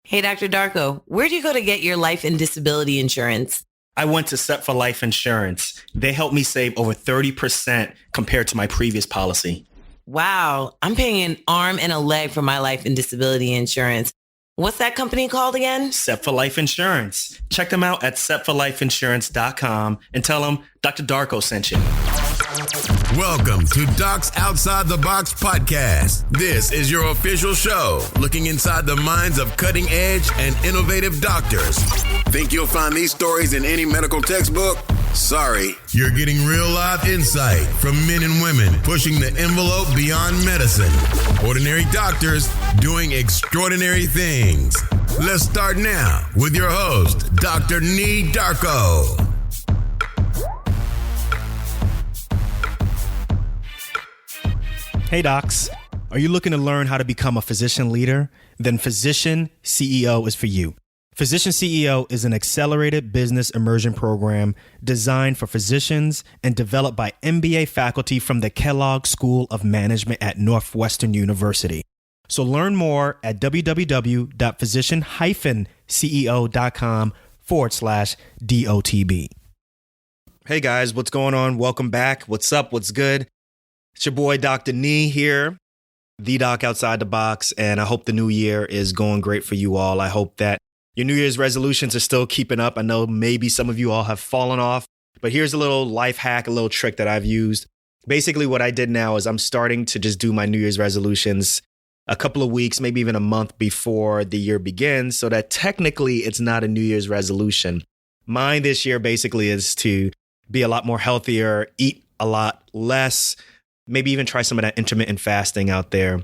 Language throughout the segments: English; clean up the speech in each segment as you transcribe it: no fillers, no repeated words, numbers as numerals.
Hey, Dr. Darko, where do you go to get your life and disability insurance? I went to Set for Life Insurance. They helped me save over 30% compared to my previous policy. Wow, I'm paying an arm and a leg for my life and disability insurance. What's that company called again? Set for Life Insurance. Check them out at setforlifeinsurance.com and tell them Dr. Darko sent you. Welcome to Docs Outside the Box podcast. This is your official show, looking inside the minds of cutting-edge and innovative doctors. Think you'll find these stories in any medical textbook? Sorry. You're getting real life insight from men and women pushing the envelope beyond medicine. Ordinary doctors doing extraordinary things. Let's start now with your host, Dr. Darko. Hey docs, are you looking to learn how to become a physician leader? Then Physician CEO is for you. Physician CEO is an accelerated business immersion program designed for physicians and developed by MBA faculty from the Kellogg School of Management at Northwestern University. So learn more at www.physician-ceo.com/DOTB. Hey guys, what's going on? Welcome back. What's up? What's good? It's your boy, Dr. Nee here, the doc outside the box, and I hope the new year is going great for you all. I hope that your New Year's resolutions are still keeping up. I know maybe some of you all have fallen off, but here's a little life hack, a little trick that I've used. Basically, what I did now is I'm starting to just do my New Year's resolutions a couple of weeks, maybe even a month before the year begins, so that technically it's not a New Year's resolution. Mine this year basically is to be a lot more healthier, eat a lot less, maybe even try some of that intermittent fasting out there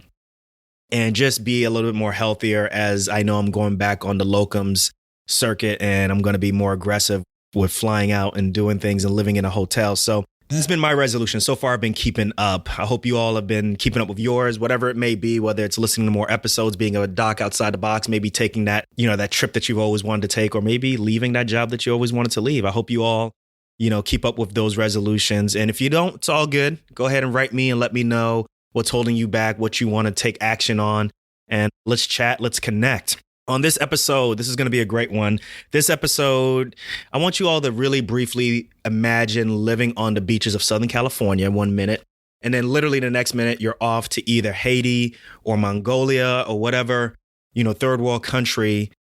and just be a little bit more healthier, as I know I'm going back on the Locums circuit and I'm going to be more aggressive with flying out and doing things and living in a hotel. So this has been my resolution. So far, I've been keeping up. I hope you all have been keeping up with yours, whatever it may be, whether it's listening to more episodes, being a doc outside the box, maybe taking that, that trip that you've always wanted to take, or maybe leaving that job that you always wanted to leave. I hope you all keep up with those resolutions. And if you don't, it's all good. Go ahead and write me and let me know what's holding you back, what you want to take action on. And let's chat, let's connect. On this episode, this is going to be a great one. This episode, I want you all to really briefly imagine living on the beaches of Southern California 1 minute. And then literally the next minute, you're off to either Haiti or Mongolia or whatever, third world country.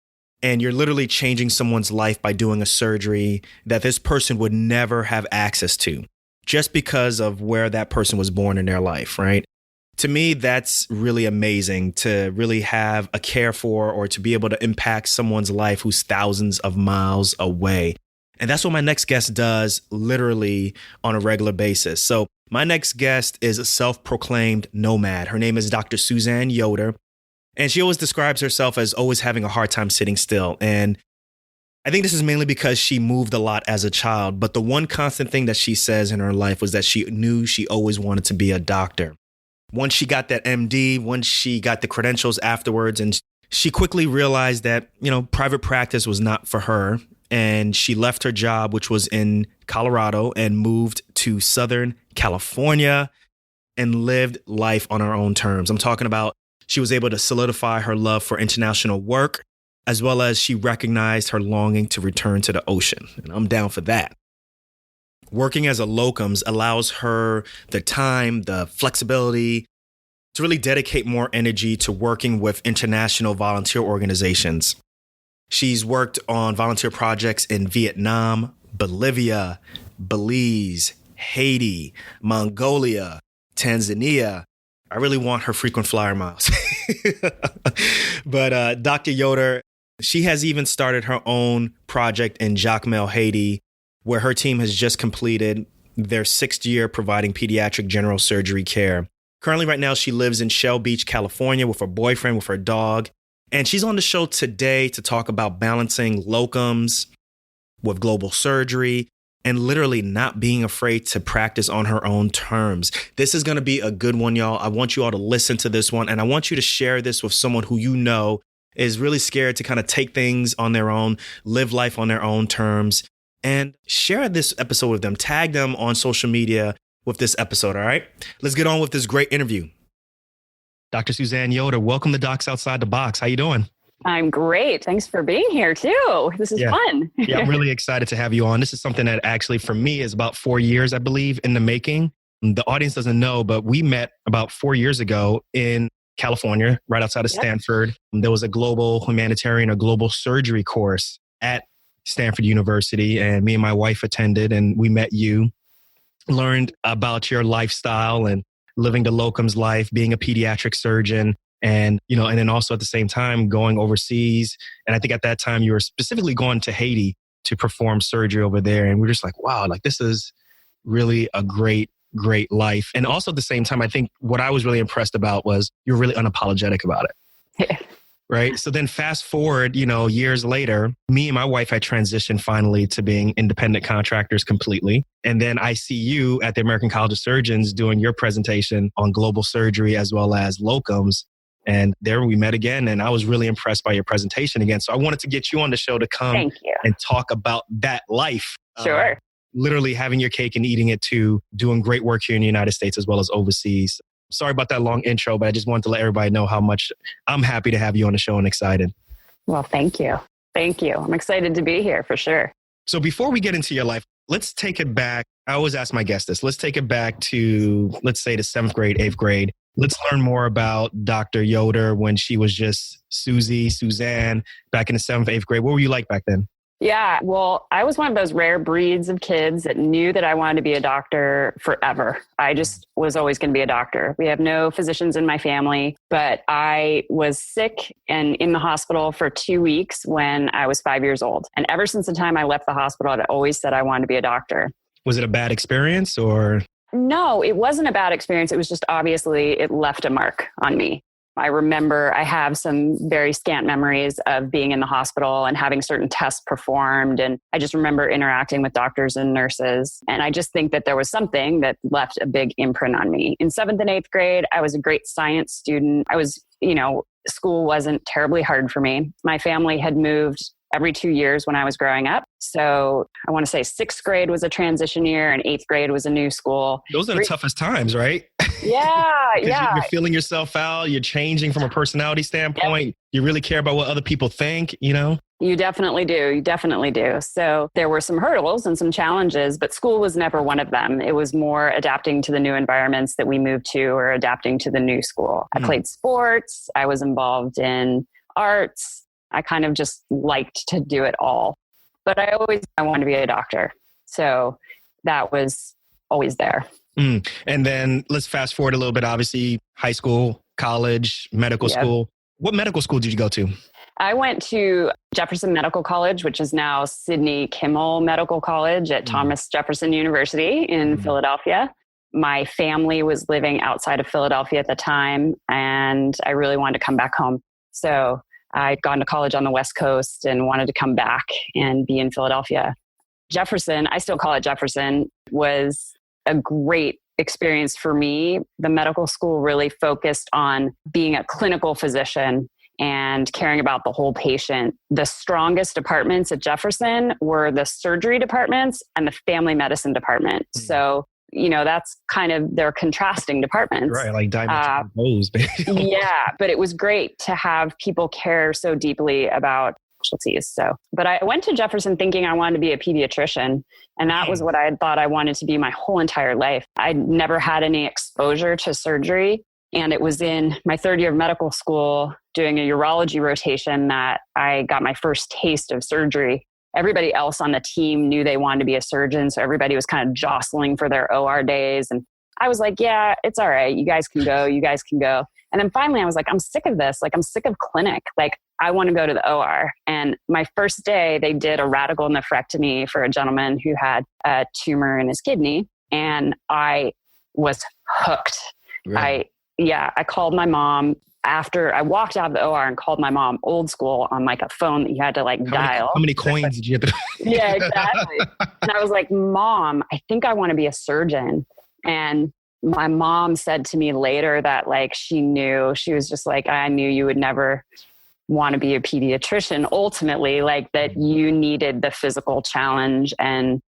And you're literally changing someone's life by doing a surgery that this person would never have access to just because of where that person was born in their life, right? To me, that's really amazing to really have a care for or to be able to impact someone's life who's thousands of miles away. And that's what my next guest does literally on a regular basis. So my next guest is a self-proclaimed nomad. Her name is Dr. Suzanne Yoder. And she always describes herself as always having a hard time sitting still. And I think this is mainly because she moved a lot as a child. But the one constant thing that she says in her life was that she knew she always wanted to be a doctor. Once she got that MD, once she got the credentials afterwards, and she quickly realized that, private practice was not for her. And she left her job, which was in Colorado, and moved to Southern California and lived life on her own terms. I'm talking about she was able to solidify her love for international work, as well as she recognized her longing to return to the ocean. And I'm down for that. Working as a locums allows her the time, the flexibility to really dedicate more energy to working with international volunteer organizations. She's worked on volunteer projects in Vietnam, Bolivia, Belize, Haiti, Mongolia, Tanzania. I really want her frequent flyer miles. But Dr. Yoder, she has even started her own project in Jacmel, Haiti, where her team has just completed their 6th year providing pediatric general surgery care. Currently, right now, she lives in Shell Beach, California with her boyfriend, with her dog. And she's on the show today to talk about balancing locums with global surgery and literally not being afraid to practice on her own terms. This is going to be a good one, y'all. I want you all to listen to this one, and I want you to share this with someone who is really scared to kind of take things on their own, live life on their own terms, and share this episode with them. Tag them on social media with this episode, all right? Let's get on with this great interview. Dr. Suzanne Yoder, welcome to Docs Outside the Box. How you doing? I'm great. Thanks for being here too. This is fun. Yeah, I'm really excited to have you on. This is something that actually for me is about 4 years, I believe, in the making. The audience doesn't know, but we met about 4 years ago in California, right outside of Stanford. There was a global humanitarian or global surgery course at Stanford University, and me and my wife attended, and we met you, learned about your lifestyle and living the Locums life, being a pediatric surgeon. And, and then also at the same time going overseas. And I think at that time you were specifically going to Haiti to perform surgery over there. And we're just like, wow, like this is really a great life. And also at the same time, I think what I was really impressed about was you're really unapologetic about it. Right. So then fast forward, years later, me and my wife had transitioned finally to being independent contractors completely. And then I see you at the American College of Surgeons doing your presentation on global surgery as well as locums. And there we met again, and I was really impressed by your presentation again. So I wanted to get you on the show to come and talk about that life. Sure. Literally having your cake and eating it too, doing great work here in the United States as well as overseas. Sorry about that long intro, but I just wanted to let everybody know how much I'm happy to have you on the show and excited. Well, thank you. Thank you. I'm excited to be here for sure. So before we get into your life, let's take it back. I always ask my guests this. Let's take it back to, let's say, the 7th grade, 8th grade. Let's learn more about Dr. Yoder when she was just Suzanne, back in the 7th, 8th grade. What were you like back then? Yeah, well, I was one of those rare breeds of kids that knew that I wanted to be a doctor forever. I just was always going to be a doctor. We have no physicians in my family, but I was sick and in the hospital for 2 weeks when I was 5 years old. And ever since the time I left the hospital, I always said I wanted to be a doctor. Was it a bad experience or? No, it wasn't a bad experience. It was just obviously it left a mark on me. I remember I have some very scant memories of being in the hospital and having certain tests performed. And I just remember interacting with doctors and nurses. And I just think that there was something that left a big imprint on me. In 7th and 8th grade, I was a great science student. I was, school wasn't terribly hard for me. My family had moved every 2 years when I was growing up. So I want to say 6th grade was a transition year and 8th grade was a new school. Those are the toughest times, right? Yeah. You're feeling yourself out. You're changing from a personality standpoint. Yep. You really care about what other people think, You definitely do. You definitely do. So there were some hurdles and some challenges, but school was never one of them. It was more adapting to the new environments that we moved to or adapting to the new school. I played sports. I was involved in arts. I kind of just liked to do it all. But I wanted to be a doctor. So that was always there. And then let's fast forward a little bit. Obviously, high school, college, medical school. What medical school did you go to? I went to Jefferson Medical College, which is now Sidney Kimmel Medical College at Thomas Jefferson University in Philadelphia. My family was living outside of Philadelphia at the time, and I really wanted to come back home. So I'd gone to college on the West Coast and wanted to come back and be in Philadelphia. Jefferson, I still call it Jefferson, was a great experience for me. The medical school really focused on being a clinical physician and caring about the whole patient. The strongest departments at Jefferson were the surgery departments and the family medicine department. So, that's kind of their contrasting departments. Right, like diametrical opposed. Yeah, but it was great to have people care so deeply about specialties. But I went to Jefferson thinking I wanted to be a pediatrician. And that was what I had thought I wanted to be my whole entire life. I'd never had any exposure to surgery. And it was in my 3rd year of medical school doing a urology rotation that I got my first taste of surgery. Everybody else on the team knew they wanted to be a surgeon. So everybody was kind of jostling for their OR days. And I was like, yeah, it's all right. You guys can go. And then finally I was like, I'm sick of this. Like, I'm sick of clinic. Like, I want to go to the OR. And my first day, they did a radical nephrectomy for a gentleman who had a tumor in his kidney. And I was hooked. Right. I called my mom after I walked out of the OR and called my mom old school on like a phone that you had to like dial. How many coins did you have to? Yeah, exactly. And I was like, Mom, I think I want to be a surgeon. And my mom said to me later that like she was just like, I knew you would never want to be a pediatrician. Ultimately, like that you needed the physical challenge and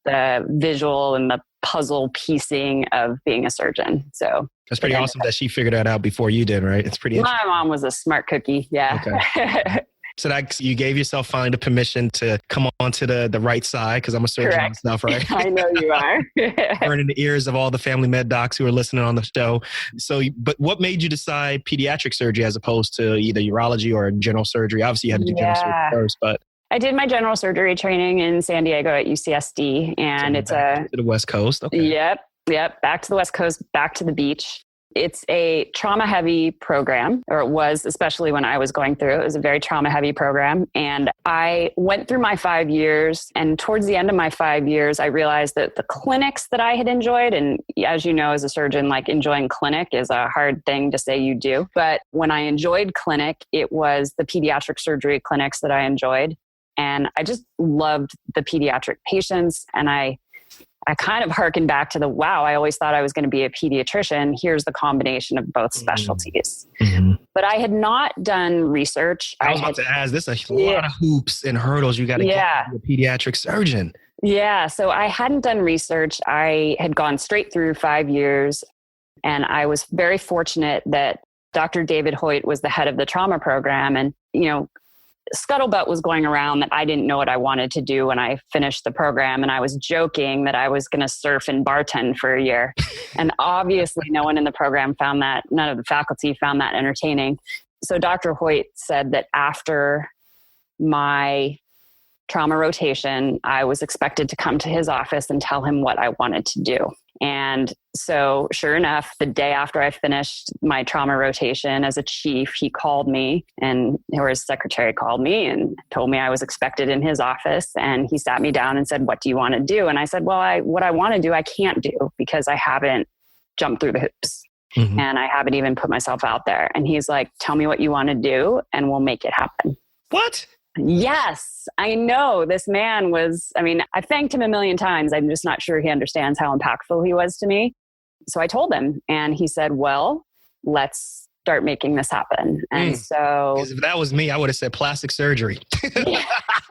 the visual and the puzzle piecing of being a surgeon. So that's pretty awesome that she figured that out before you did, right? It's pretty interesting. My mom was a smart cookie. Yeah. Okay. So that you gave yourself finally the permission to come on to the right side, because I'm a surgeon and stuff, right? I know you are. Burning the ears of all the family med docs who are listening on the show. So, but what made you decide pediatric surgery as opposed to either urology or general surgery? Obviously, you had to do general surgery first, but I did my general surgery training in San Diego at UCSD, and it's to the West Coast. Okay. Yep. Back to the West Coast, back to the beach. It's a trauma-heavy program, or it was, especially when I was going through. It was a very trauma-heavy program. And I went through my 5 years. And towards the end of my 5 years, I realized that the clinics that I had enjoyed, and as you know, as a surgeon, like enjoying clinic is a hard thing to say you do. But when I enjoyed clinic, it was the pediatric surgery clinics that I enjoyed. And I just loved the pediatric patients. And I kind of harken back to I always thought I was going to be a pediatrician. Here's the combination of both specialties. Mm-hmm. But I had not done research. I was about to ask, there's a lot of hoops and hurdles you got to get to be a pediatric surgeon. Yeah. So I hadn't done research. I had gone straight through 5 years. And I was very fortunate that Dr. David Hoyt was the head of the trauma program. And, scuttlebutt was going around that I didn't know what I wanted to do when I finished the program. And I was joking that I was going to surf and bartend for a year. And obviously no one in the program none of the faculty found that entertaining. So Dr. Hoyt said that after my trauma rotation, I was expected to come to his office and tell him what I wanted to do. And so sure enough, the day after I finished my trauma rotation as a chief, he called me, or his secretary called me and told me I was expected in his office. And he sat me down and said, "What do you want to do?" And I said, "Well, what I want to do, I can't do because I haven't jumped through the hoops. Mm-hmm. And I haven't even put myself out there." And he's like, "Tell me what you want to do and we'll make it happen." What? Yes, I know. This man I thanked him a million times. I'm just not sure he understands how impactful he was to me. So I told him, and he said, "Well, let's start making this happen." And so... Because if that was me, I would have said plastic surgery.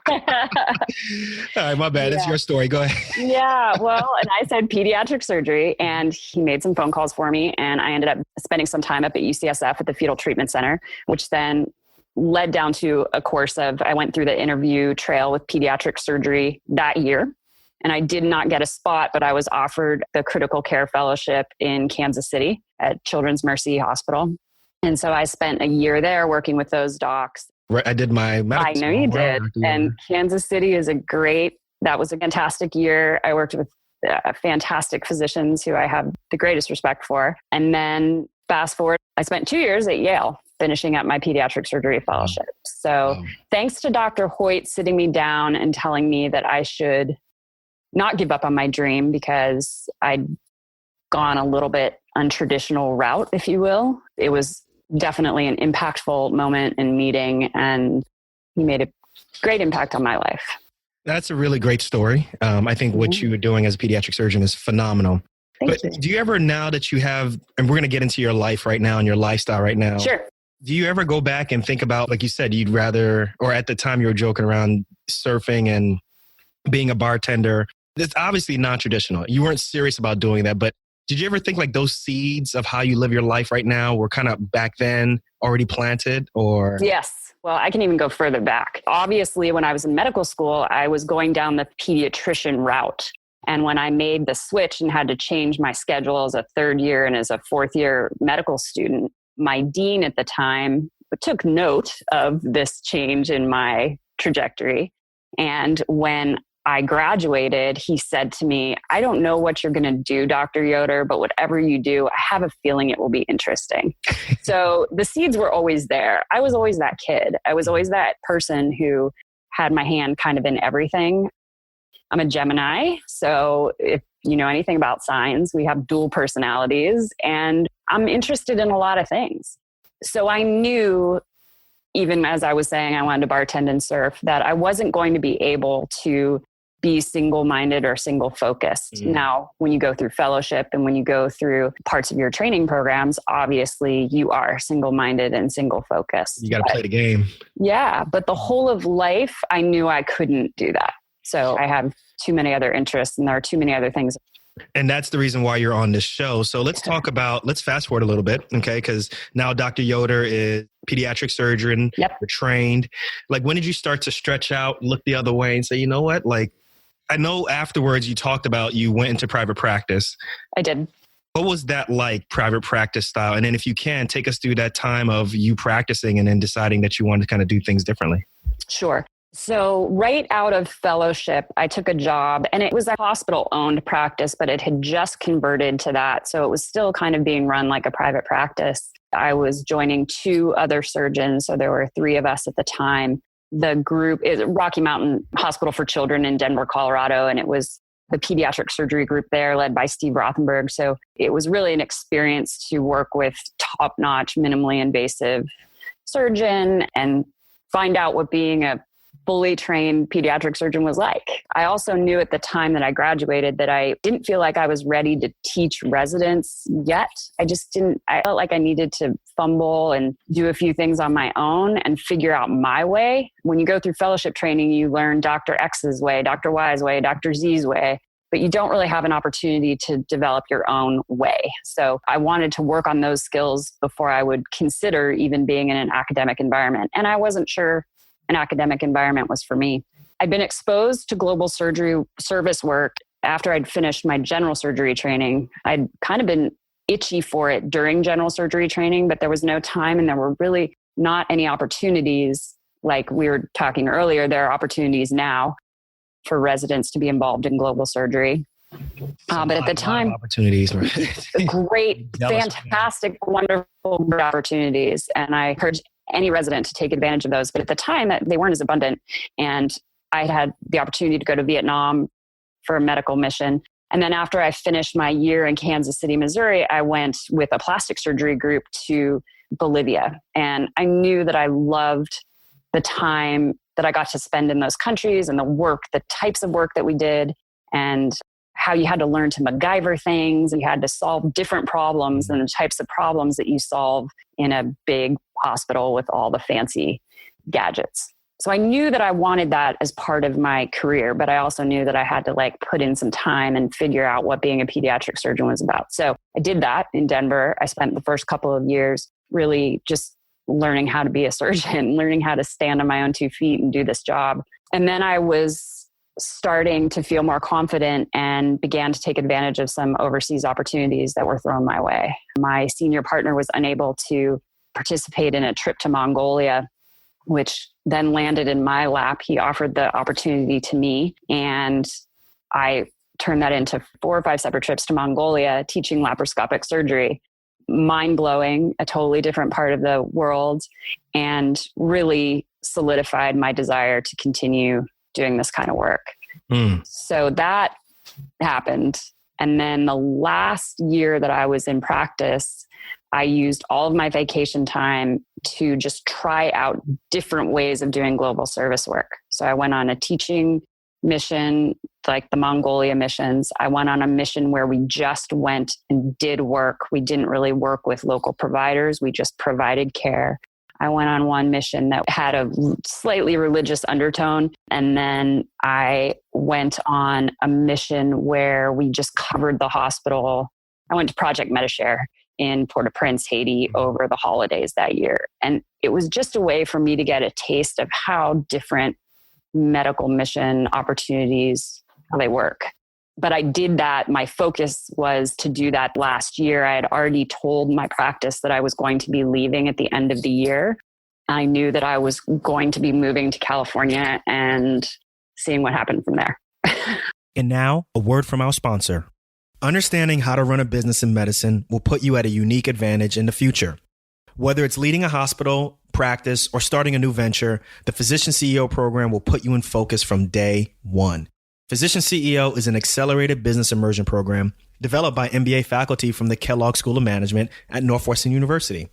All right, my bad. It's your story. Go ahead. Yeah, well, and I said pediatric surgery, and he made some phone calls for me, and I ended up spending some time up at UCSF at the Fetal Treatment Center, which then led down to a course I went through the interview trail with pediatric surgery that year. And I did not get a spot, but I was offered the critical care fellowship in Kansas City at Children's Mercy Hospital. And so I spent a year there working with those docs. I did my medical I know you did. And Kansas City that was a fantastic year. I worked with fantastic physicians who I have the greatest respect for. And then fast forward, I spent 2 years at Yale finishing up my pediatric surgery fellowship. So thanks to Dr. Hoyt sitting me down and telling me that I should not give up on my dream because I'd gone a little bit untraditional route, if you will. It was definitely an impactful moment and meeting, and he made a great impact on my life. That's a really great story. I think what you were doing as a pediatric surgeon is phenomenal. Thank you. Do you ever, now that you have, and we're going to get into your life right now and your lifestyle right now. Sure. Do you ever go back and think about, like you said, you'd rather, or at the time you were joking around surfing and being a bartender? It's obviously non-traditional. You weren't serious about doing that, but did you ever think like those seeds of how you live your life right now were kind of back then already planted, or? Yes. Well, I can even go further back. Obviously, when I was in medical school, I was going down the pediatrician route. And when I made the switch and had to change my schedule as a third year and as a fourth year medical student, my dean at the time took note of this change in my trajectory. And when I graduated, he said to me, "I don't know what you're going to do, Dr. Yoder, but whatever you do, I have a feeling it will be interesting." So the seeds were always there. I was always that kid. I was always that person who had my hand kind of in everything. I'm a Gemini. So if you know anything about signs, we have dual personalities, and I'm interested in a lot of things. So I knew, even as I was saying I wanted to bartend and surf, that I wasn't going to be able to be single-minded or single-focused. Now, when you go through fellowship and when you go through parts of your training programs, obviously you are single-minded and single-focused. You got to play the game. Yeah, but the whole of life, I knew I couldn't do that. So I have too many other interests and there are too many other things And that's the reason why you're on this show. So let's fast forward a little bit, okay? Because now Dr. Yoder is pediatric surgeon, Yep. You're trained. Like, when did you start to stretch out, look the other way and say, you know what? Like, I know afterwards you talked about you went into private practice. I did. What was that like, private practice style? And then if you can, take us through that time of you practicing and then deciding that you wanted to kind of do things differently. Sure. So right out of fellowship, I took a job, and it was a hospital-owned practice, but it had just converted to that. So it was still kind of being run like a private practice. I was joining 2 other surgeons. So there were 3 of us at the time. The group is Rocky Mountain Hospital for Children in Denver, Colorado, and it was the pediatric surgery group there led by Steve Rothenberg. So it was really an experience to work with top-notch, minimally invasive surgeon and find out what being a fully trained pediatric surgeon was like. I also knew at the time that I graduated that I didn't feel like I was ready to teach residents yet. I felt like I needed to fumble and do a few things on my own and figure out my way. When you go through fellowship training, you learn Dr. X's way, Dr. Y's way, Dr. Z's way, but you don't really have an opportunity to develop your own way. So I wanted to work on those skills before I would consider even being in an academic environment. And I wasn't sure an academic environment was for me. I'd been exposed to global surgery service work after I'd finished my general surgery training. I'd kind of been itchy for it during general surgery training, but there was no time and there were really not any opportunities. Like we were talking earlier, there are opportunities now for residents to be involved in global surgery. But at the time, opportunities, great, fantastic, wonderful opportunities. And I encourage any resident to take advantage of those. But at the time, they weren't as abundant. And I had the opportunity to go to Vietnam for a medical mission. And then after I finished my year in Kansas City, Missouri, I went with a plastic surgery group to Bolivia. And I knew that I loved the time that I got to spend in those countries and the work, the types of work that we did, and how you had to learn to MacGyver things, and you had to solve different problems than the types of problems that you solve in a big hospital with all the fancy gadgets. So I knew that I wanted that as part of my career, but I also knew that I had to put in some time and figure out what being a pediatric surgeon was about. So I did that in Denver. I spent the first couple of years really just learning how to be a surgeon, learning how to stand on my own 2 feet and do this job. And then I was starting to feel more confident and began to take advantage of some overseas opportunities that were thrown my way. My senior partner was unable to participate in a trip to Mongolia, which then landed in my lap. He offered the opportunity to me, and I turned that into 4 or 5 separate trips to Mongolia, teaching laparoscopic surgery. Mind-blowing, a totally different part of the world, and really solidified my desire to continue doing this kind of work. So that happened. And then the last year that I was in practice, I used all of my vacation time to just try out different ways of doing global service work. So I went on a teaching mission, like the Mongolia missions. I went on a mission where we just went and did work. We didn't really work with local providers. We just provided care. I went on one mission that had a slightly religious undertone. And then I went on a mission where we just covered the hospital. I went to Project Metashare in Port-au-Prince, Haiti over the holidays that year. And it was just a way for me to get a taste of how different medical mission opportunities, how they work. But I did that. My focus was to do that last year. I had already told my practice that I was going to be leaving at the end of the year. I knew that I was going to be moving to California and seeing what happened from there. And now, a word from our sponsor. Understanding how to run a business in medicine will put you at a unique advantage in the future. Whether it's leading a hospital, practice, or starting a new venture, the Physician CEO program will put you in focus from day one. Physician CEO is an accelerated business immersion program developed by MBA faculty from the Kellogg School of Management at Northwestern University.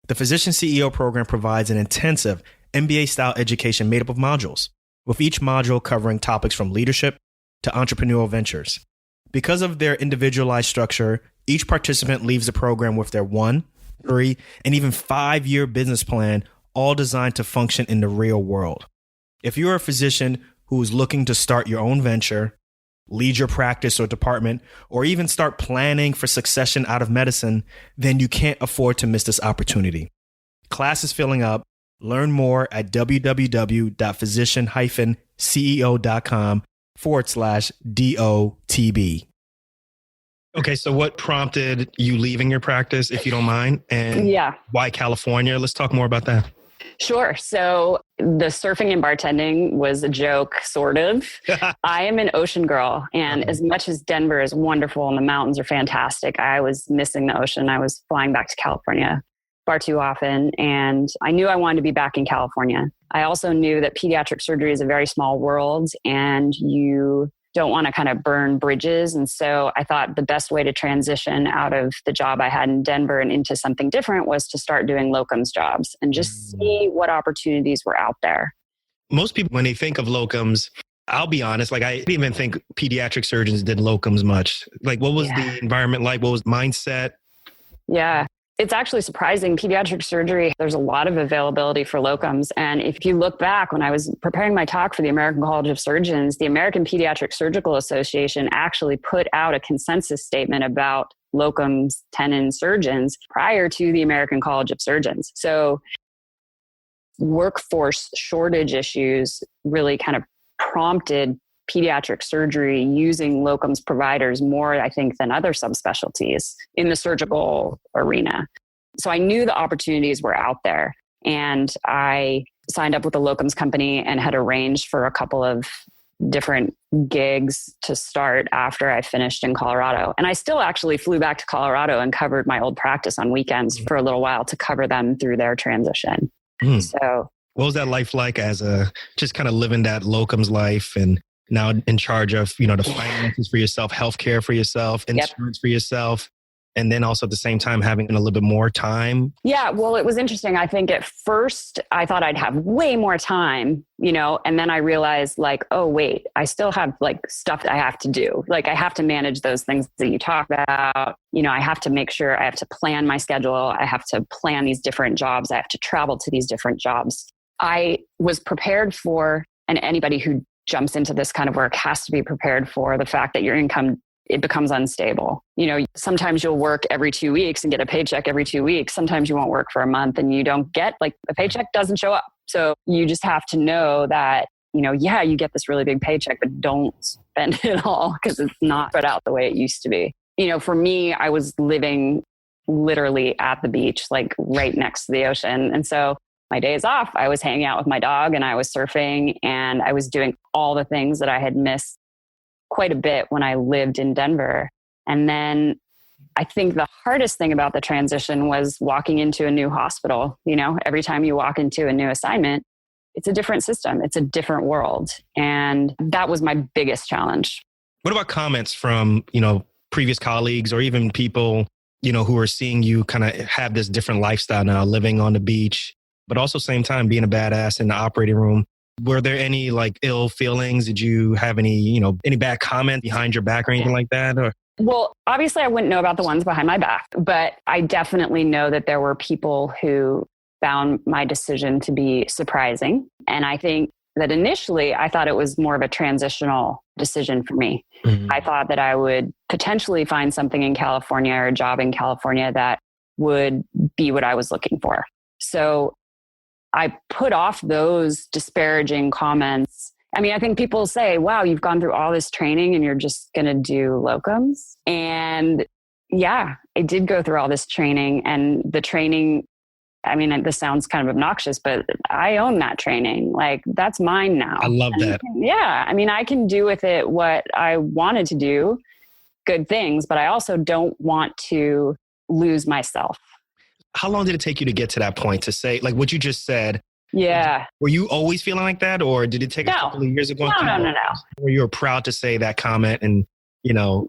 The Physician CEO program provides an intensive MBA-style education made up of modules, with each module covering topics from leadership to entrepreneurial ventures. Because of their individualized structure, each participant leaves the program with their 1, 3, and even 5-year business plan, all designed to function in the real world. If you're a physician who is looking to start your own venture, lead your practice or department, or even start planning for succession out of medicine, then you can't afford to miss this opportunity. Class is filling up. Learn more at www.physician-ceo.com/DOTB. Okay, so what prompted you leaving your practice, if you don't mind? And why California? Let's talk more about that. Sure. So the surfing and bartending was a joke, sort of. I am an ocean girl. And as much as Denver is wonderful and the mountains are fantastic, I was missing the ocean. I was flying back to California far too often. And I knew I wanted to be back in California. I also knew that pediatric surgery is a very small world and you don't want to kind of burn bridges. And so I thought the best way to transition out of the job I had in Denver and into something different was to start doing locums jobs and just see what opportunities were out there. Most people, when they think of locums, I'll be honest, like I didn't even think pediatric surgeons did locums much. Like what was the environment like? What was mindset? Yeah. It's actually surprising. Pediatric surgery, there's a lot of availability for locums. And if you look back, when I was preparing my talk for the American College of Surgeons, the American Pediatric Surgical Association actually put out a consensus statement about locums tenens surgeons prior to the American College of Surgeons. So workforce shortage issues really kind of prompted pediatric surgery using locums providers more, I think, than other subspecialties in the surgical arena. So I knew the opportunities were out there. And I signed up with a locums company and had arranged for a couple of different gigs to start after I finished in Colorado. And I still actually flew back to Colorado and covered my old practice on weekends for a little while to cover them through their transition. So what was that life like as just kind of living that locums life and now in charge of, the finances for yourself, healthcare for yourself, insurance for yourself, and then also at the same time having a little bit more time? Yeah, well, it was interesting. I think at first I thought I'd have way more time, and then I realized like, oh, wait, I still have like stuff that I have to do. Like I have to manage those things that you talk about. I have to make sure I have to plan my schedule. I have to plan these different jobs. I have to travel to these different jobs. I was prepared for, and anybody who jumps into this kind of work has to be prepared for the fact that your income, it becomes unstable. Sometimes you'll work every 2 weeks and get a paycheck every 2 weeks. Sometimes you won't work for a month and you don't get a paycheck doesn't show up. So you just have to know that, you get this really big paycheck, but don't spend it all because it's not spread out the way it used to be. For me, I was living literally at the beach, like right next to the ocean. And so my days off, I was hanging out with my dog and I was surfing and I was doing all the things that I had missed quite a bit when I lived in Denver. And then I think the hardest thing about the transition was walking into a new hospital. Every time you walk into a new assignment, it's a different system. It's a different world. And that was my biggest challenge. What about comments from, previous colleagues or even people, who are seeing you kind of have this different lifestyle now, living on the beach, but also same time being a badass in the operating room? Were there any like ill feelings? Did you have any, any bad comment behind your back or anything like that? Or? Well, obviously I wouldn't know about the ones behind my back, but I definitely know that there were people who found my decision to be surprising. And I think that initially I thought it was more of a transitional decision for me. Mm-hmm. I thought that I would potentially find something in California or a job in California that would be what I was looking for. So I put off those disparaging comments. I mean, I think people say, wow, you've gone through all this training and you're just going to do locums. And yeah, I did go through all this training, and the training, I mean, this sounds kind of obnoxious, but I own that training. Like that's mine now. I love that. Yeah. I mean, I can do with it what I wanted to do, good things, but I also don't want to lose myself. How long did it take you to get to that point to say, like what you just said? Yeah. Were you always feeling like that, or did it take a couple of years ago? No. Were you proud to say that comment and,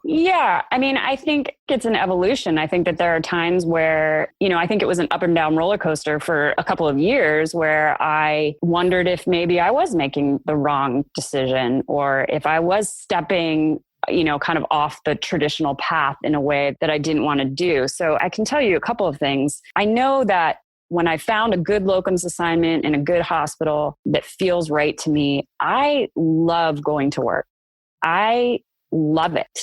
Yeah. I mean, I think it's an evolution. I think that there are times where, I think it was an up and down roller coaster for a couple of years where I wondered if maybe I was making the wrong decision or if I was stepping kind of off the traditional path in a way that I didn't want to do. So I can tell you a couple of things. I know that when I found a good locums assignment in a good hospital that feels right to me, I love going to work. I love it.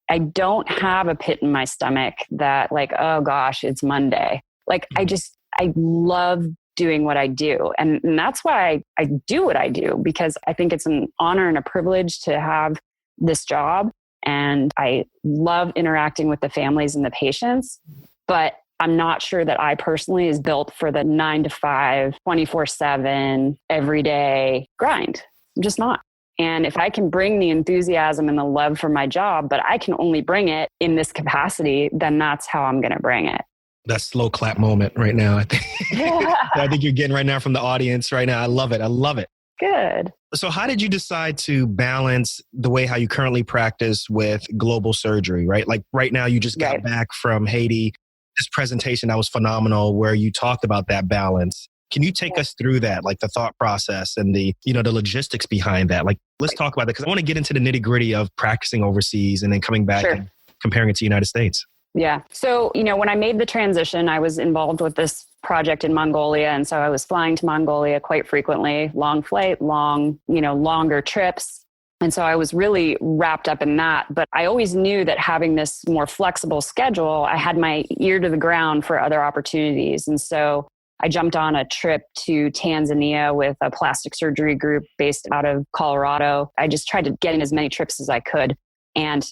I don't have a pit in my stomach that like, oh gosh, it's Monday. Like I love doing what I do. And that's why I do what I do, because I think it's an honor and a privilege to have this job. And I love interacting with the families and the patients, but I'm not sure that I personally is built for the 9 to 5, 24/7, everyday grind. I'm just not. And if I can bring the enthusiasm and the love for my job, but I can only bring it in this capacity, then that's how I'm going to bring it. That slow clap moment right now. I think you're getting right now from the audience right now. I love it. I love it. Good. So how did you decide to balance the way how you currently practice with global surgery, right? Like right now you just got back from Haiti. This presentation that was phenomenal where you talked about that balance. Can you take us through that, like the thought process and the logistics behind that? Like, let's talk about that, because I want to get into the nitty gritty of practicing overseas and then coming back and comparing it to the United States. Yeah. So, when I made the transition, I was involved with this project in Mongolia. And so I was flying to Mongolia quite frequently, long flight, longer trips. And so I was really wrapped up in that. But I always knew that having this more flexible schedule, I had my ear to the ground for other opportunities. And so I jumped on a trip to Tanzania with a plastic surgery group based out of Colorado. I just tried to get in as many trips as I could. And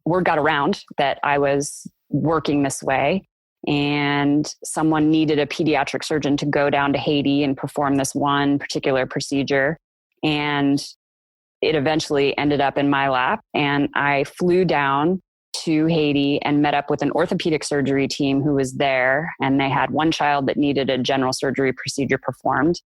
word got around that I was working this way. And someone needed a pediatric surgeon to go down to Haiti and perform this one particular procedure. And it eventually ended up in my lap. And I flew down to Haiti and met up with an orthopedic surgery team who was there. And they had one child that needed a general surgery procedure performed.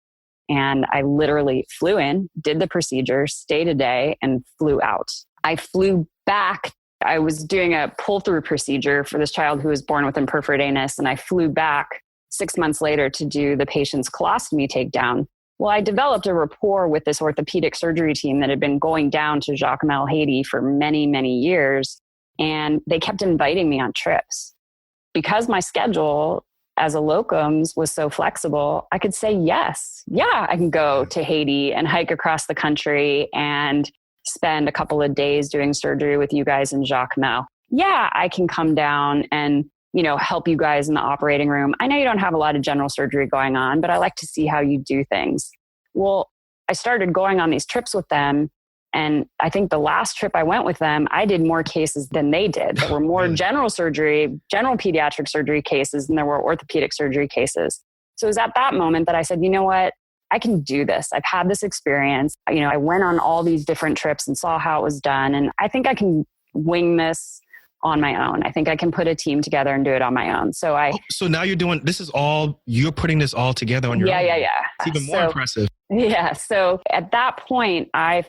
And I literally flew in, did the procedure, stayed a day, and flew out. I flew back. I was doing a pull-through procedure for this child who was born with imperforate anus. And I flew back 6 months later to do the patient's colostomy takedown. Well, I developed a rapport with this orthopedic surgery team that had been going down to Jacmel, Haiti for many, many years. And they kept inviting me on trips. Because my schedule as a locums was so flexible, I could say yes. Yeah, I can go to Haiti and hike across the country and spend a couple of days doing surgery with you guys in Jacmel. Yeah, I can come down and help you guys in the operating room. I know you don't have a lot of general surgery going on, but I like to see how you do things. Well, I started going on these trips with them. And I think the last trip I went with them, I did more cases than they did. There were more general pediatric surgery cases than there were orthopedic surgery cases. So it was at that moment that I said, you know what? I can do this. I've had this experience. I went on all these different trips and saw how it was done. And I think I can wing this on my own. I think I can put a team together and do it on my own. So now you're putting this all together on your own. Yeah. It's even more impressive. Yeah. So at that point, I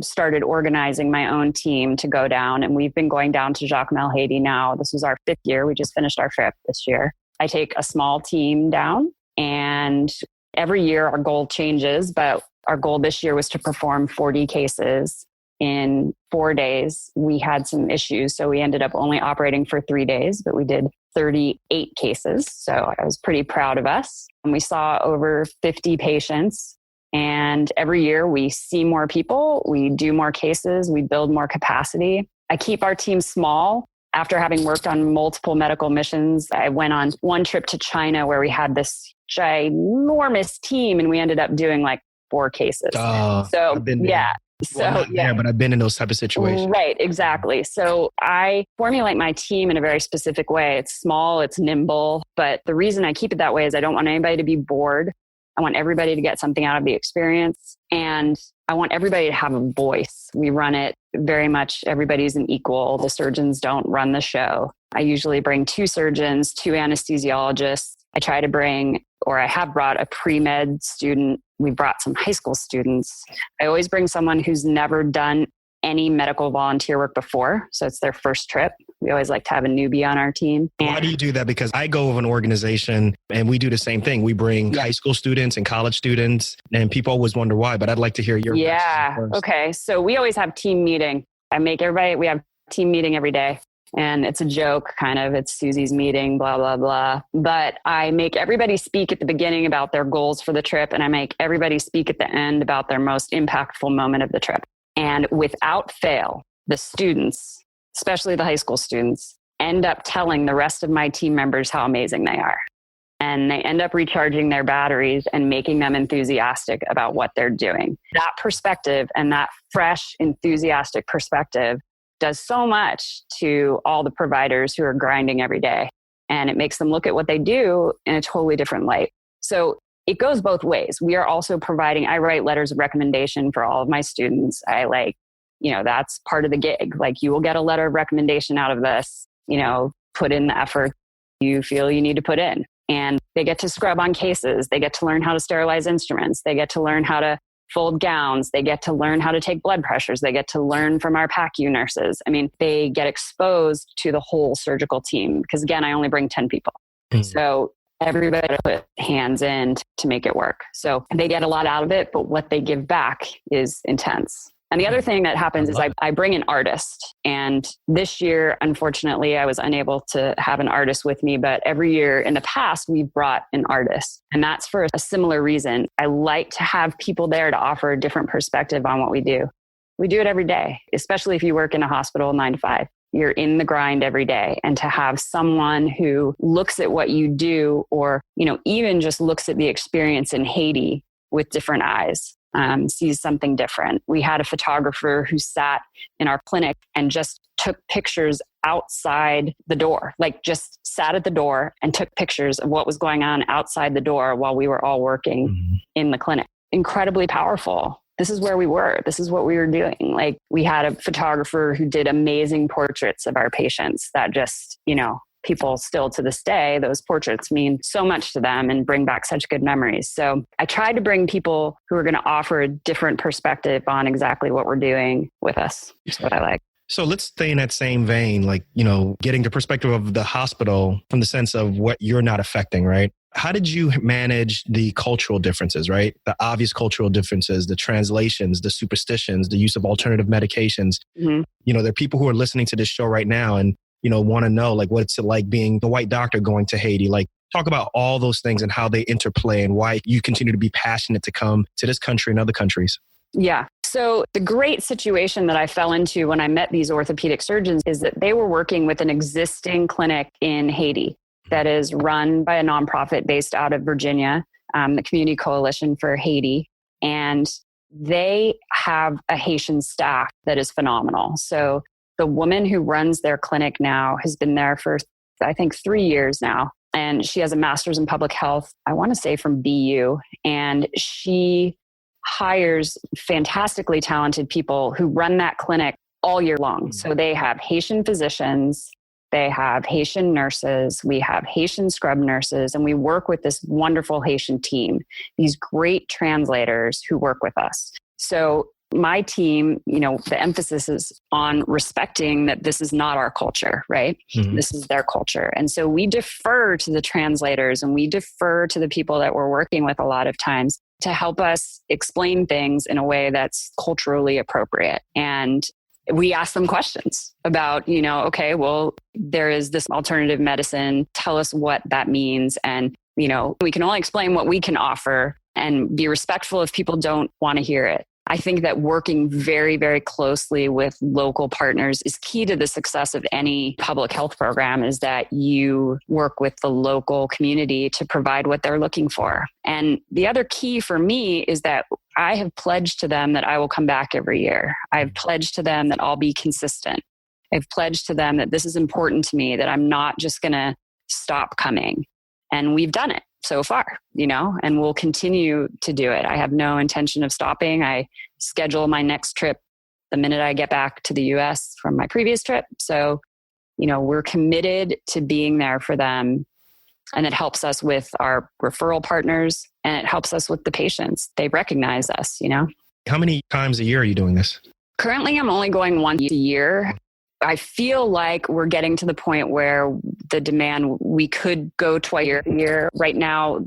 started organizing my own team to go down. And we've been going down to Jacmel, Haiti now. This was our 5th year. We just finished our trip this year. I take a small team down, and every year our goal changes, but our goal this year was to perform 40 cases in 4 days. We had some issues, so we ended up only operating for 3 days, but we did 38 cases. So I was pretty proud of us. And we saw over 50 patients. And every year we see more people, we do more cases, we build more capacity. I keep our team small. After having worked on multiple medical missions, I went on one trip to China where we had this ginormous team and we ended up doing like 4 cases. I've been there. Yeah. But I've been in those type of situations. Right, exactly. So I formulate my team in a very specific way. It's small, it's nimble, but the reason I keep it that way is I don't want anybody to be bored. I want everybody to get something out of the experience, and I want everybody to have a voice. We run it very much, everybody's an equal. The surgeons don't run the show. I usually bring 2 surgeons, 2 anesthesiologists. I have brought a pre-med student. We brought some high school students. I always bring someone who's never done any medical volunteer work before. So it's their first trip. We always like to have a newbie on our team. Why do you do that? Because I go with an organization and we do the same thing. We bring high school students and college students, and people always wonder why, but I'd like to hear your Yeah. Okay. So we always have team meeting. We have team meeting every day. And it's a joke, kind of. It's Susie's meeting, blah, blah, blah. But I make everybody speak at the beginning about their goals for the trip. And I make everybody speak at the end about their most impactful moment of the trip. And without fail, the students, especially the high school students, end up telling the rest of my team members how amazing they are. And they end up recharging their batteries and making them enthusiastic about what they're doing. That perspective and that fresh, enthusiastic perspective does so much to all the providers who are grinding every day. And it makes them look at what they do in a totally different light. So it goes both ways. We are also providing, I write letters of recommendation for all of my students. That's part of the gig. Like, you will get a letter of recommendation out of this, put in the effort you feel you need to put in. And they get to scrub on cases. They get to learn how to sterilize instruments. They get to learn how to fold gowns. They get to learn how to take blood pressures. They get to learn from our PACU nurses. I mean, they get exposed to the whole surgical team because, again, I only bring 10 people. So everybody put hands in to make it work. So they get a lot out of it, but what they give back is intense. And the other thing that happens is I bring an artist. And this year, unfortunately, I was unable to have an artist with me. But every year in the past, we've brought an artist. And that's for a similar reason. I like to have people there to offer a different perspective on what we do. We do it every day, especially if you work in a hospital 9 to 5. You're in the grind every day. And to have someone who looks at what you do, or, even just looks at the experience in Haiti with different eyes, sees something different. We had a photographer who sat in our clinic and just took pictures outside the door, like just sat at the door and took pictures of what was going on outside the door while we were all working in the clinic. Incredibly powerful. This is where we were. This is what we were doing. Like, we had a photographer who did amazing portraits of our patients that just, people still to this day, those portraits mean so much to them and bring back such good memories. So I tried to bring people who are going to offer a different perspective on exactly what we're doing with us. That's what I like. So let's stay in that same vein, getting the perspective of the hospital from the sense of what you're not affecting, right? How did you manage the cultural differences, right? The obvious cultural differences, the translations, the superstitions, the use of alternative medications. There are people who are listening to this show right now and want to know, like, what's it like being a white doctor going to Haiti? Like, talk about all those things and how they interplay and why you continue to be passionate to come to this country and other countries. Yeah. So the great situation that I fell into when I met these orthopedic surgeons is that they were working with an existing clinic in Haiti that is run by a nonprofit based out of Virginia, the Community Coalition for Haiti. And they have a Haitian staff that is phenomenal. So the woman who runs their clinic now has been there for, I think, 3 years now. And she has a master's in public health, I want to say from BU. And she hires fantastically talented people who run that clinic all year long. So they have Haitian physicians, they have Haitian nurses, we have Haitian scrub nurses, and we work with this wonderful Haitian team, these great translators who work with us. So my team, the emphasis is on respecting that this is not our culture, right? This is their culture. And so we defer to the translators and we defer to the people that we're working with a lot of times to help us explain things in a way that's culturally appropriate. And we ask them questions about, okay, well, there is this alternative medicine. Tell us what that means. And, we can only explain what we can offer and be respectful if people don't want to hear it. I think that working very, very closely with local partners is key to the success of any public health program, is that you work with the local community to provide what they're looking for. And the other key for me is that I have pledged to them that I will come back every year. I've pledged to them that I'll be consistent. I've pledged to them that this is important to me, that I'm not just going to stop coming. And we've done it so far, and we'll continue to do it. I have no intention of stopping. I schedule my next trip the minute I get back to the US from my previous trip. So, we're committed to being there for them. And it helps us with our referral partners and it helps us with the patients. They recognize us, How many times a year are you doing this? Currently, I'm only going once a year. I feel like we're getting to the point where the demand, we could go twice a year. Right now,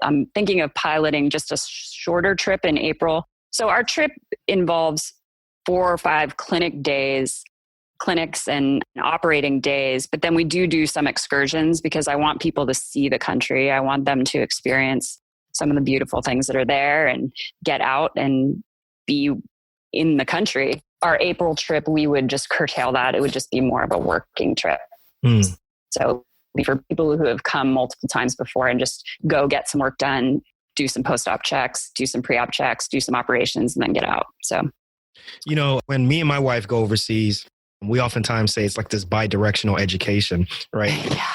I'm thinking of piloting just a shorter trip in April. So our trip involves 4 or 5 clinics and operating days. But then we do some excursions because I want people to see the country. I want them to experience some of the beautiful things that are there and get out and be in the country. Our April trip, we would just curtail that. It would just be more of a working trip. So for people who have come multiple times before and just go get some work done, do some post-op checks, do some pre-op checks, do some operations, and then get out. So, you know, when me and my wife go overseas, we oftentimes say it's like this bi-directional education, right? Yeah.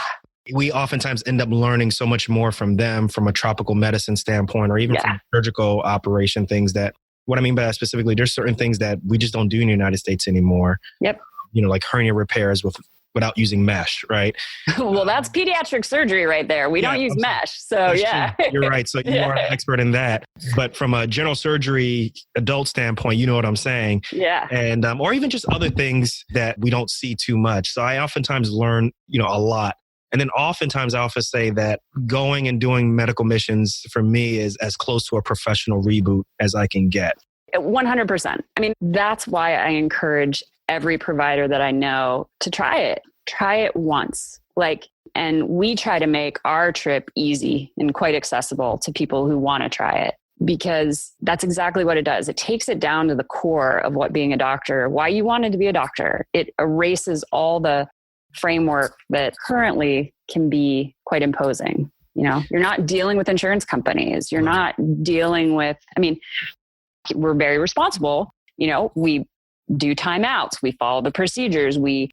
We oftentimes end up learning so much more from them from a tropical medicine standpoint, or even from surgical operation things that, what I mean by that specifically, there's certain things that we just don't do in the United States anymore. Yep. You know, like hernia repairs without using mesh, right? Well, that's pediatric surgery right there. We don't use mesh. So that's true. You're right. So you are an expert in that. But from a general surgery adult standpoint, you know what I'm saying? Yeah. And, or even just other things that we don't see too much. So I oftentimes learn, you know, a lot. And then oftentimes I often say that going and doing medical missions for me is as close to a professional reboot as I can get. 100%. I mean, that's why I encourage every provider that I know to try it. Try it once. And we try to make our trip easy and quite accessible to people who want to try it, because that's exactly what it does. It takes it down to the core of what being a doctor, why you wanted to be a doctor. It erases all the framework that currently can be quite imposing. You know, you're not dealing with insurance companies. You're not dealing with, I mean, we're very responsible. You know, we do timeouts, we follow the procedures, we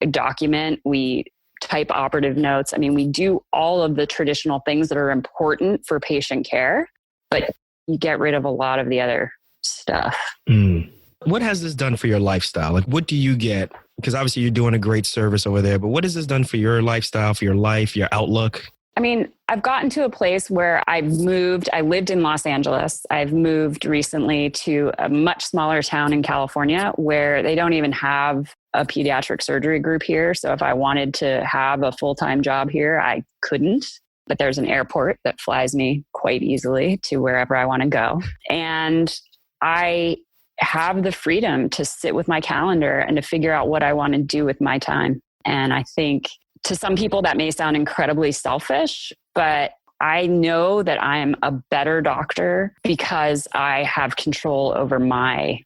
document, we type operative notes. I mean, we do all of the traditional things that are important for patient care, but you get rid of a lot of the other stuff. What has this done for your lifestyle? Like, what do you get? Because obviously you're doing a great service over there, but what has this done for your lifestyle, for your life, your outlook? I mean, I've gotten to a place where I've moved. I lived in Los Angeles. I've moved recently to a much smaller town in California where they don't even have a pediatric surgery group here. So if I wanted to have a full-time job here, I couldn't. But there's an airport that flies me quite easily to wherever I want to go. And I have the freedom to sit with my calendar and to figure out what I want to do with my time. And I think to some people that may sound incredibly selfish, but I know that I am a better doctor because I have control over my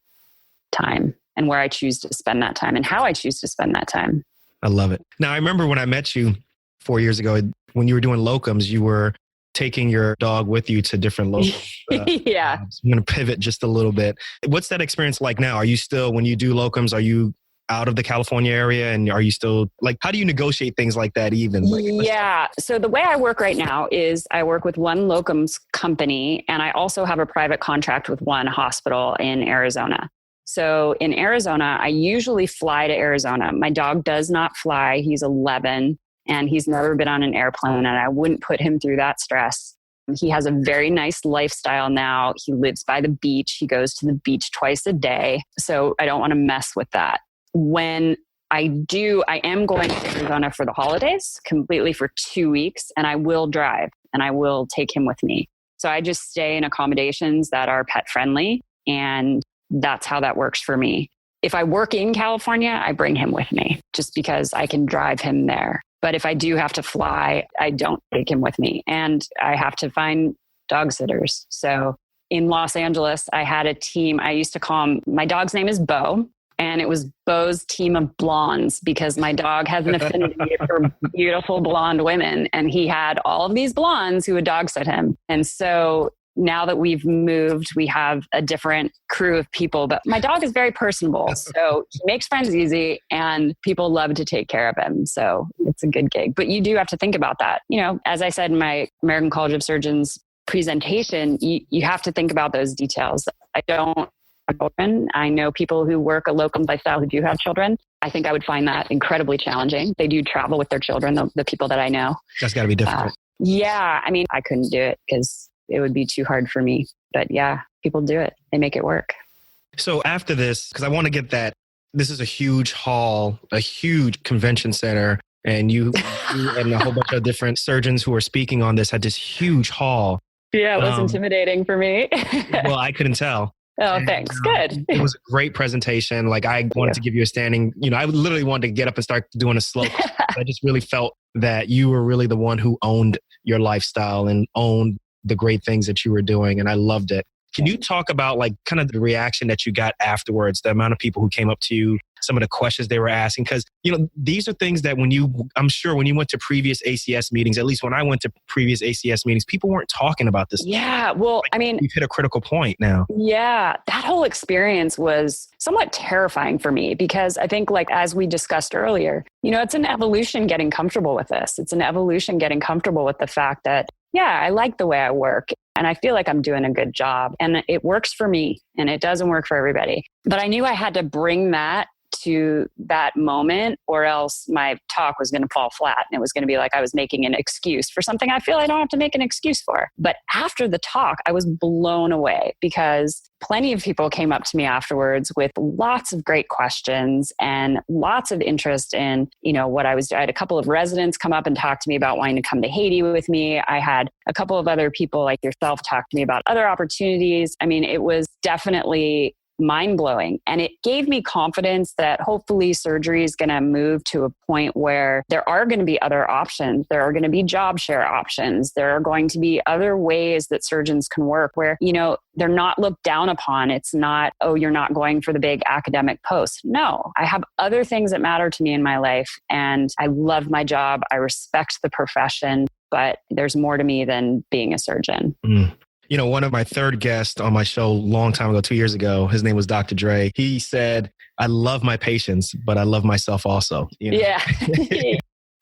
time and where I choose to spend that time and how I choose to spend that time. I love it. Now, I remember when I met you 4 years ago, when you were doing locums, you were taking your dog with you to different locums. Yeah. I'm going to pivot just a little bit. What's that experience like now? Are you still, when you do locums, are you out of the California area? And are you still, like, how do you negotiate things like that even? Yeah. So the way I work right now is I work with one locums company, and I also have a private contract with one hospital in Arizona. So in Arizona, I usually fly to Arizona. My dog does not fly. He's 11 and he's never been on an airplane, and I wouldn't put him through that stress. He has a very nice lifestyle now. He lives by the beach. He goes to the beach twice a day. So I don't want to mess with that. When I am going to Arizona for the holidays, completely for 2 weeks, and I will drive and I will take him with me. So I just stay in accommodations that are pet friendly, and that's how that works for me. If I work in California, I bring him with me just because I can drive him there. But if I do have to fly, I don't take him with me, and I have to find dog sitters. So in Los Angeles, I had a team. I used to call him, my dog's name is Bo. And it was Bo's team of blondes, because my dog has an affinity for beautiful blonde women. And he had all of these blondes who would dog sit him. And so now that we've moved, we have a different crew of people. But my dog is very personable. So he makes friends easy, and people love to take care of him. So it's a good gig. But you do have to think about that. You know, as I said in my American College of Surgeons presentation, you have to think about those details. I don't have children. I know people who work a locum lifestyle who do have children. I think I would find that incredibly challenging. They do travel with their children, the people that I know. That's got to be difficult. Yeah. I mean, I couldn't do it because it would be too hard for me. But yeah, people do it. They make it work. So after this, because I want to get that, this is a huge hall, a huge convention center. And you and a whole bunch of different surgeons who are speaking on this had this huge hall. Yeah, it was intimidating for me. Well, I couldn't tell. Oh, thanks. Good. It was a great presentation. Like, I wanted to give you a standing, I literally wanted to get up and start doing a slope. I just really felt that you were really the one who owned your lifestyle and owned the great things that you were doing. And I loved it. Can you talk about like kind of the reaction that you got afterwards, the amount of people who came up to you, some of the questions they were asking? Because, these are things that I'm sure when you went to previous ACS meetings, at least when I went to previous ACS meetings, people weren't talking about this. Yeah. Well, you've hit a critical point now. Yeah. That whole experience was somewhat terrifying for me because I think like, as we discussed earlier, it's an evolution getting comfortable with this. It's an evolution getting comfortable with the fact that, yeah, I like the way I work and I feel like I'm doing a good job and it works for me and it doesn't work for everybody. But I knew I had to bring that to that moment or else my talk was going to fall flat and it was going to be like I was making an excuse for something I feel I don't have to make an excuse for. But after the talk, I was blown away because plenty of people came up to me afterwards with lots of great questions and lots of interest in, what I was doing. I had a couple of residents come up and talk to me about wanting to come to Haiti with me. I had a couple of other people like yourself talk to me about other opportunities. It was definitely mind-blowing. And it gave me confidence that hopefully surgery is going to move to a point where there are going to be other options. There are going to be job share options. There are going to be other ways that surgeons can work where, they're not looked down upon. It's not, oh, you're not going for the big academic post. No, I have other things that matter to me in my life. And I love my job. I respect the profession, but there's more to me than being a surgeon. Mm. One of my third guests on my show a long time ago, 2 years ago, his name was Dr. Dre. He said, I love my patients, but I love myself also. Yeah.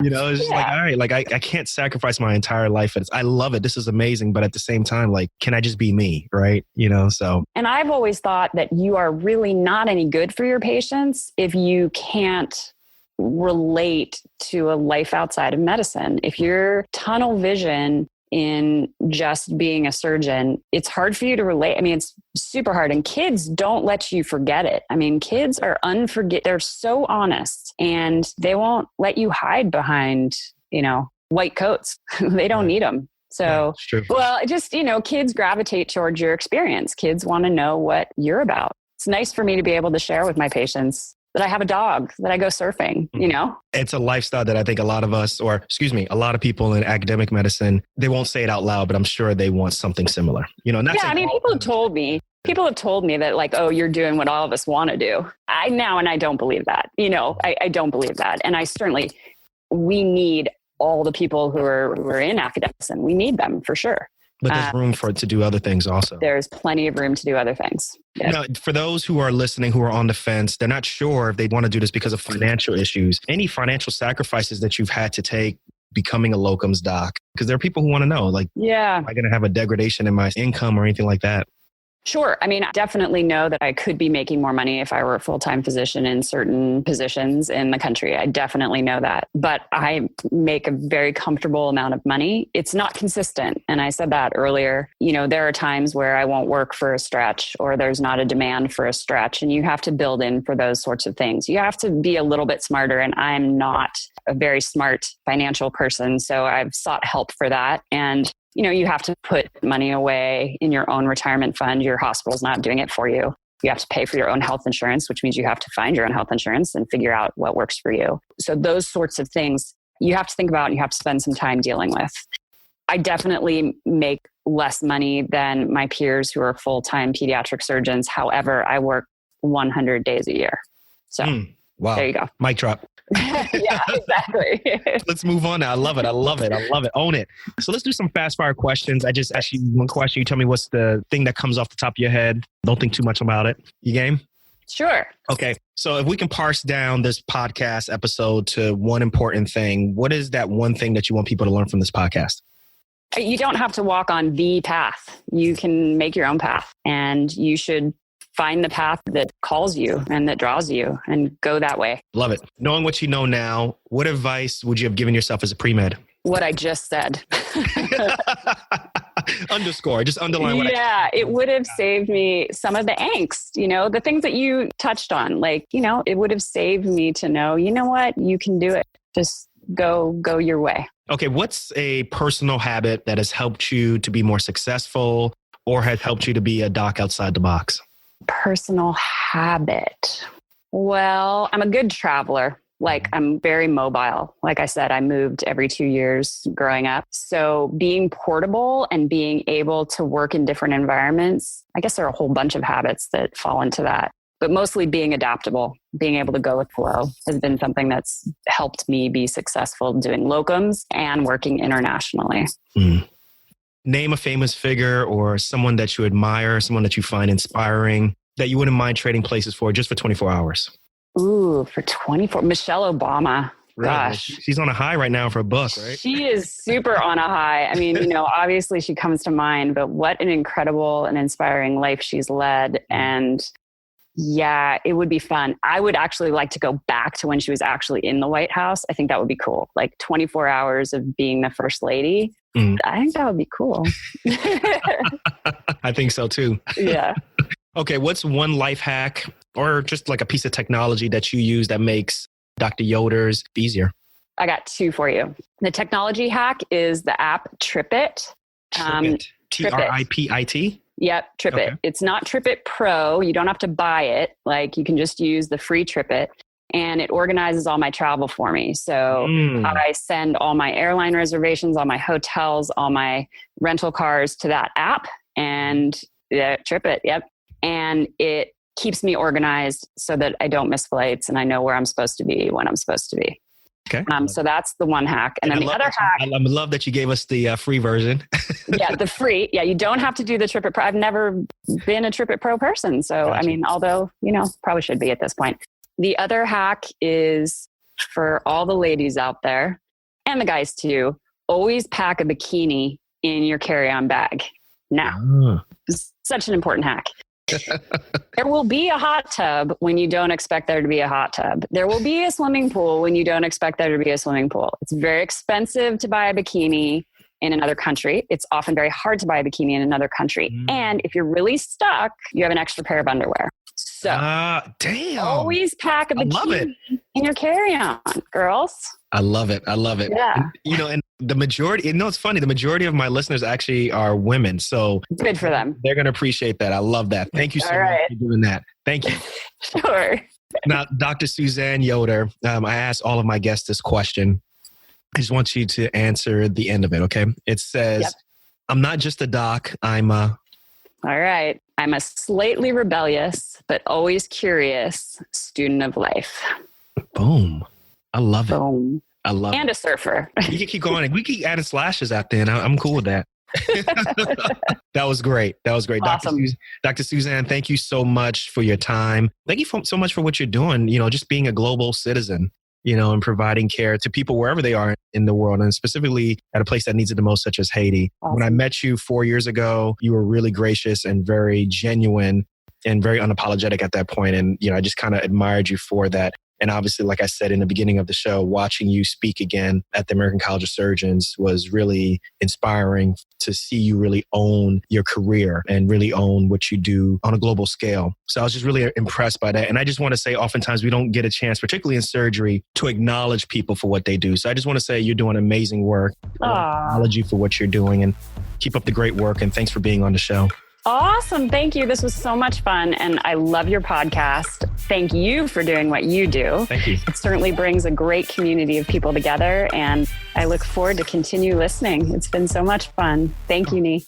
It's just like, all right, like I can't sacrifice my entire life. I love it. This is amazing. But at the same time, like, can I just be me? Right. So. And I've always thought that you are really not any good for your patients if you can't relate to a life outside of medicine. If you're tunnel vision in just being a surgeon, it's hard for you to relate. It's super hard. And kids don't let you forget it. Kids are they're so honest and they won't let you hide behind, white coats. They don't need them. So, kids gravitate towards your experience. Kids want to know what you're about. It's nice for me to be able to share with my patients that I have a dog, that I go surfing, It's a lifestyle that I think a lot of people in academic medicine, they won't say it out loud, but I'm sure they want something similar. People have told me that like, oh, you're doing what all of us want to do. I don't believe that, I don't believe that. And we need all the people who are in academics and we need them for sure. But there's room for it to do other things also. There's plenty of room to do other things. Yeah. For those who are listening, who are on the fence, they're not sure if they want to do this because of financial issues. Any financial sacrifices that you've had to take becoming a locums doc? Because there are people who want to know, like, am I going to have a degradation in my income or anything like that? Sure. I definitely know that I could be making more money if I were a full-time physician in certain positions in the country. I definitely know that. But I make a very comfortable amount of money. It's not consistent. And I said that earlier. There are times where I won't work for a stretch or there's not a demand for a stretch. And you have to build in for those sorts of things. You have to be a little bit smarter. And I'm not a very smart financial person. So I've sought help for that. And you have to put money away in your own retirement fund. Your hospital's not doing it for you. You have to pay for your own health insurance, which means you have to find your own health insurance and figure out what works for you. So those sorts of things you have to think about and you have to spend some time dealing with. I definitely make less money than my peers who are full-time pediatric surgeons. However, I work 100 days a year. So wow. There you go. Mic drop. Yeah, exactly. Let's move on now. I love it. Own it. So let's do some fast fire questions. I just ask you one question. You tell me what's the thing that comes off the top of your head. Don't think too much about it. You game? Sure. Okay. So if we can parse down this podcast episode to one important thing, what is that one thing that you want people to learn from this podcast? You don't have to walk on the path. You can make your own path and you should find the path that calls you and that draws you and go that way. Love it. Knowing what you know now, what advice would you have given yourself as a pre-med? What I just said. Underscore, just underline what it would have saved me some of the angst, the things that you touched on, like, it would have saved me to know, what, you can do it. Just go your way. Okay. What's a personal habit that has helped you to be more successful or has helped you to be a doc outside the box? Personal habit. Well, I'm a good traveler. Like I'm very mobile. Like I said, I moved every 2 years growing up. So being portable and being able to work in different environments, I guess there are a whole bunch of habits that fall into that. But mostly being adaptable, being able to go with flow has been something that's helped me be successful doing locums and working internationally. Name a famous figure or someone that you admire, someone that you find inspiring, that you wouldn't mind trading places for just for 24 hours. Ooh, for 24, Michelle Obama. Really? Gosh. She's on a high right now for a book, right? She is super on a high. I mean, obviously she comes to mind, but what an incredible and inspiring life she's led. And yeah, it would be fun. I would actually like to go back to when she was actually in the White House. I think that would be cool. Like 24 hours of being the first lady. I think that would be cool. I think so too. Yeah. Okay. What's one life hack or just like a piece of technology that you use that makes Dr. Yoder's easier? I got two for you. The technology hack is the app TripIt. TripIt. TripIt? Yep, TripIt. Okay. It's not TripIt Pro. You don't have to buy it. Like you can just use the free TripIt, and it organizes all my travel for me. So I send all my airline reservations, all my hotels, all my rental cars to that app and TripIt. Yep. And it keeps me organized so that I don't miss flights and I know where I'm supposed to be when I'm supposed to be. Okay. So that's the one hack. And then the other hack. I love that you gave us the free version. Yeah, the free. Yeah, you don't have to do the TripIt Pro. I've never been a TripIt Pro person. So, Gotcha. I mean, although, probably should be at this point. The other hack is for all the ladies out there and the guys too, always pack a bikini in your carry-on bag. Now, it's such an important hack. There will be a hot tub when you don't expect there to be a hot tub. There will be a swimming pool when you don't expect there to be a swimming pool. It's very expensive to buy a bikini in another country. It's often very hard to buy a bikini in another country. And if you're really stuck, you have an extra pair of underwear. So damn. Always pack a bikini in your carry-on, girls. I love it. Yeah. And the majority, it's funny, the majority of my listeners actually are women. So good for them. They're going to appreciate that. I love that. Thank you so much for doing that. Thank you. Sure. Now, Dr. Suzanne Yoder, I asked all of my guests this question. I just want you to answer the end of it, okay? It says, I'm not just a doc, I'm a... All right. I'm a slightly rebellious, but always curious student of life. Boom. I love it. Boom. I love it. And a surfer. You can keep going. We keep adding slashes out there, and I'm cool with that. That was great. Awesome. Dr. Suzanne, thank you so much for your time. Thank you so much for what you're doing, just being a global citizen, and providing care to people wherever they are in the world, and specifically at a place that needs it the most, such as Haiti. Awesome. When I met you 4 years ago, you were really gracious and very genuine and very unapologetic at that point. And, I just kind of admired you for that. And obviously, like I said in the beginning of the show, watching you speak again at the American College of Surgeons was really inspiring to see you really own your career and really own what you do on a global scale. So I was just really impressed by that. And I just want to say, oftentimes we don't get a chance, particularly in surgery, to acknowledge people for what they do. So I just want to say you're doing amazing work. Acknowledge you for what you're doing and keep up the great work. And thanks for being on the show. Awesome. Thank you. This was so much fun. And I love your podcast. Thank you for doing what you do. Thank you. It certainly brings a great community of people together. And I look forward to continue listening. It's been so much fun. Thank you, Nee.